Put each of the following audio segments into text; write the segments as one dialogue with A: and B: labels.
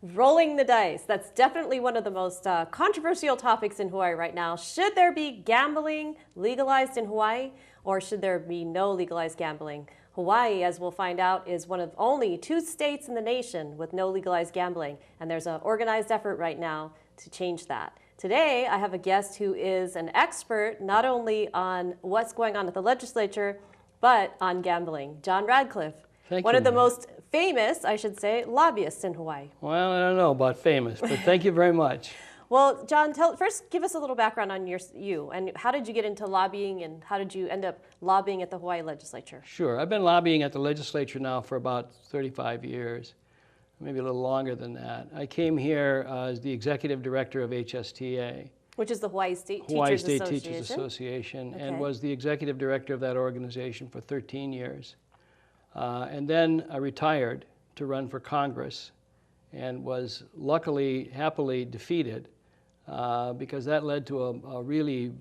A: Rolling the dice. That's definitely one of the most controversial topics in Hawaii right now. Should there be gambling legalized in Hawaii, or should there be no legalized gambling? Hawaii, as we'll find out, is one of only 2 states in the nation with no legalized gambling, and there's an organized effort right now to change that. Today, I have a guest who is an expert not only on what's going on at the legislature, but on gambling. John Radcliffe.
B: Thank
A: One
B: you,
A: of the
B: Mary.
A: most famous, I should say, lobbyists in Hawaii.
B: Well, I don't know about famous, but thank you very much.
A: Well, John, first give us a little background on you and how did you get into lobbying and how did you end up lobbying at the Hawaii legislature?
B: Sure. I've been lobbying at the legislature now for about 35 years, maybe a little longer than that. I came here as the executive director of HSTA,
A: Which is the Hawaii State
B: Hawaii
A: Teachers
B: State
A: Association.
B: Teachers Association,
A: Okay.
B: and was the executive director of that organization for 13 years. And then I retired to run for Congress and was luckily, happily defeated because that led to a really,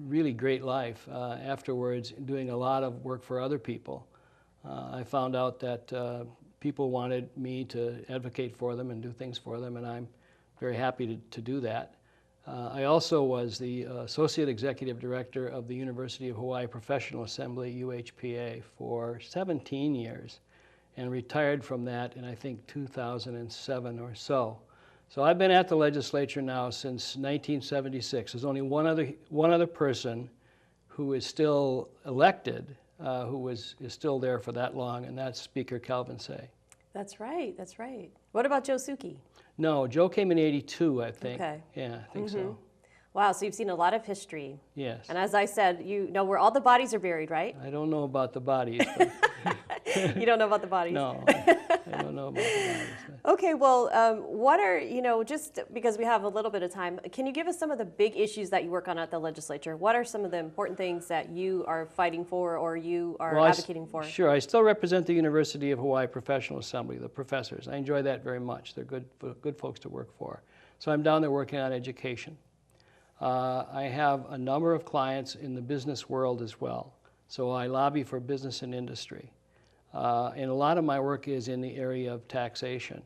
B: really great life afterwards, doing a lot of work for other people. I found out that people wanted me to advocate for them and do things for them, and I'm very happy to do that. I also was the Associate Executive Director of the University of Hawaii Professional Assembly, UHPA, for 17 years and retired from that in, I think, 2007 or so. So I've been at the legislature now since 1976. There's only one other person who is still elected who is still there for that long, and that's Speaker Calvin Say.
A: That's right, that's right. What about Joe Suki?
B: No, Joe came in '82, I think.
A: Okay.
B: Yeah, I think so.
A: Wow, so you've seen a lot of history.
B: Yes.
A: And as I said, you know where all the bodies are buried, right?
B: I don't know about the bodies. But
A: You don't know about the bodies?
B: no, I don't know about the bodies.
A: Okay, well, what are, just because we have a little bit of time, can you give us some of the big issues that you work on at the legislature? What are some of the important things that you are fighting for or you are advocating for?
B: Sure, I still represent the University of Hawaii Professional Assembly, the professors. I enjoy that very much. They're good folks to work for. So I'm down there working on education. I have a number of clients in the business world as well. So I lobby for business and industry. And a lot of my work is in the area of taxation.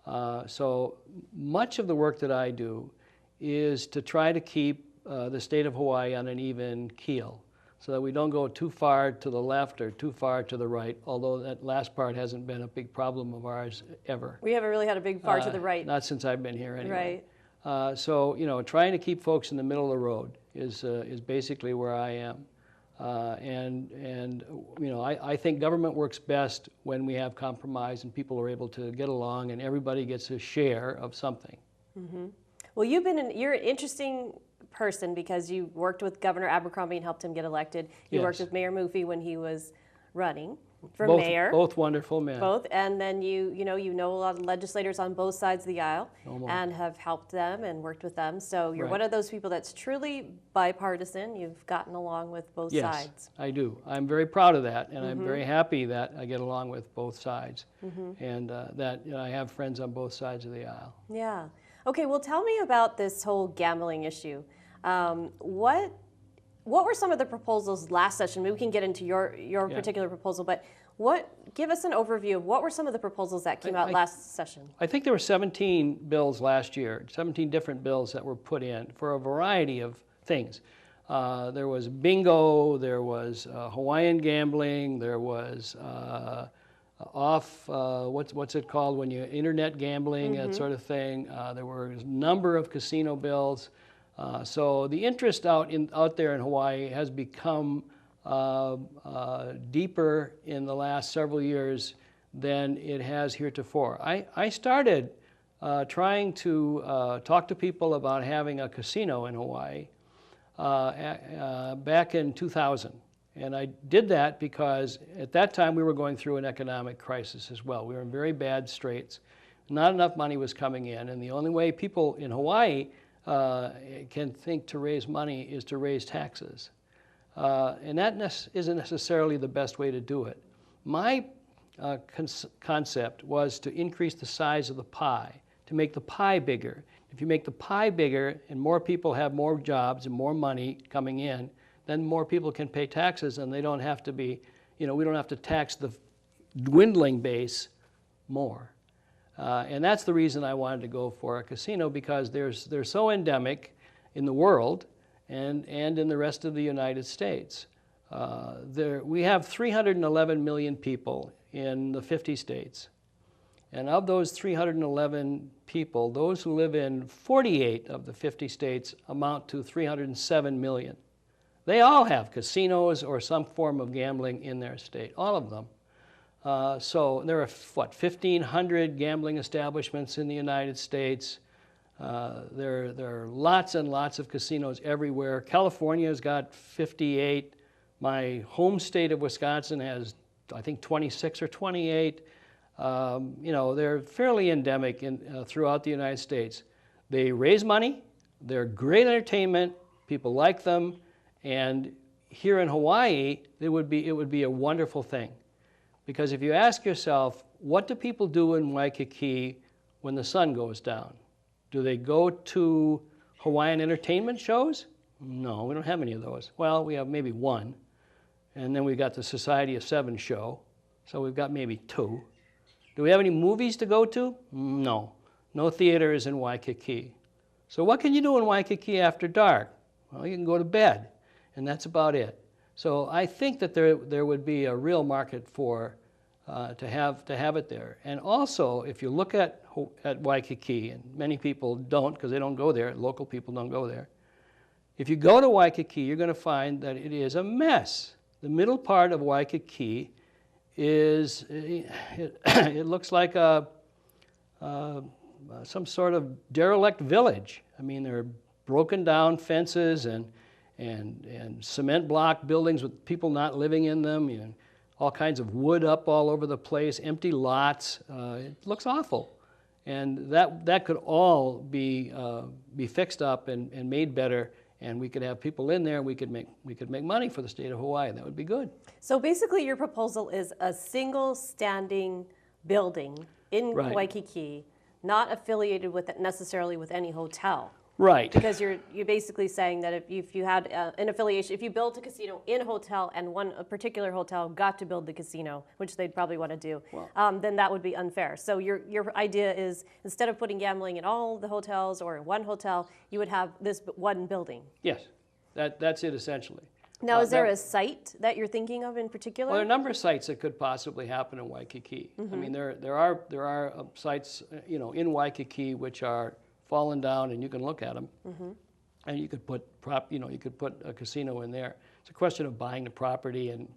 B: So much of the work that I do is to try to keep the state of Hawaii on an even keel so that we don't go too far to the left or too far to the right, although that last part hasn't been a big problem of ours ever.
A: We haven't really had a big far to the right.
B: Not since I've been here anyway.
A: Right.
B: So, trying to keep folks in the middle of the road is basically where I am. I think government works best when we have compromise and people are able to get along and everybody gets a share of something.
A: Mm-hmm. Well, you're an interesting person because you worked with Governor Abercrombie and helped him get elected. You worked with Mayor Mufi when he was running for mayor.
B: Both wonderful men.
A: Both, and then you know a lot of legislators on both sides of the aisle and have helped them and worked with them. So you're one of those people that's truly bipartisan. You've gotten along with both sides.
B: Yes, I do. I'm very proud of that, and I'm very happy that I get along with both sides, and that I have friends on both sides of the aisle.
A: Yeah. Okay. Well, tell me about this whole gambling issue. What were some of the proposals last session? Maybe we can get into your particular proposal, but give us an overview of what were some of the proposals that came out last session?
B: I think there were 17 bills last year, 17 different bills that were put in for a variety of things. There was bingo, there was Hawaiian gambling, there was what's it called when you internet gambling, that sort of thing. There were a number of casino bills. So the interest out there in Hawaii has become deeper in the last several years than it has heretofore. I started trying to talk to people about having a casino in Hawaii back in 2000. And I did that because at that time we were going through an economic crisis as well. We were in very bad straits. Not enough money was coming in, and the only way people in Hawaii can think to raise money is to raise taxes. And that isn't necessarily the best way to do it. My concept was to increase the size of the pie, to make the pie bigger. If you make the pie bigger and more people have more jobs and more money coming in, then more people can pay taxes and they don't have to be, we don't have to tax the dwindling base more. And that's the reason I wanted to go for a casino, because they're so endemic in the world and in the rest of the United States. We have 311 million people in the 50 states. And of those 311 people, those who live in 48 of the 50 states amount to 307 million. They all have casinos or some form of gambling in their state, all of them. So there are, 1,500 gambling establishments in the United States. There are lots and lots of casinos everywhere. California's got 58. My home state of Wisconsin has, I think, 26 or 28. They're fairly endemic throughout the United States. They raise money, they're great entertainment, people like them, and here in Hawaii, it would be a wonderful thing. Because if you ask yourself, what do people do in Waikiki when the sun goes down? Do they go to Hawaiian entertainment shows? No, we don't have any of those. Well, we have maybe one, and then we've got the Society of Seven show, so we've got maybe two. Do we have any movies to go to? No. No theaters in Waikiki. So what can you do in Waikiki after dark? Well, you can go to bed, and that's about it. So I think that there would be a real market for to have it there. And also, if you look at Waikiki, and many people don't because they don't go there, local people don't go there. If you go to Waikiki, you're going to find that it is a mess. The middle part of Waikiki it looks like some sort of derelict village. I mean, there are broken down fences and cement block buildings with people not living in them, all kinds of wood up all over the place, empty lots. It looks awful. And that could all be fixed up and made better, and we could have people in there, and we could make money for the state of Hawaii. That would be good.
A: So basically your proposal is a single standing building in Waikiki, not affiliated necessarily with any hotel.
B: Right.
A: Because you're basically saying that if you had an affiliation, if you built a casino in a hotel and a particular hotel got to build the casino, which they'd probably want to do, then that would be unfair. So your idea is, instead of putting gambling in all the hotels or in one hotel, you would have this one building.
B: Yes, that's it essentially.
A: Now, is there a site that you're thinking of in particular?
B: Well, there are a number of sites that could possibly happen in Waikiki. I mean, there are sites in Waikiki which are fallen down, and you can look at them, and you could put a casino in there. It's a question of buying the property, and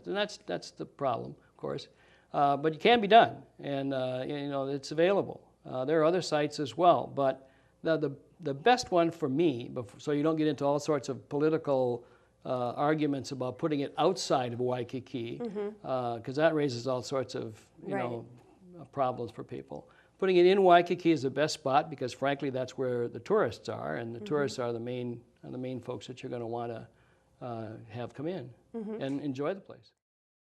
B: that's the problem, of course. But it can be done, and it's available. There are other sites as well, but the best one for me, so you don't get into all sorts of political arguments about putting it outside of Waikiki, because that raises all sorts of problems for people. Putting it in Waikiki is the best spot because, frankly, that's where the tourists are, and the tourists are the main folks that you're going to want to have come in and enjoy the place.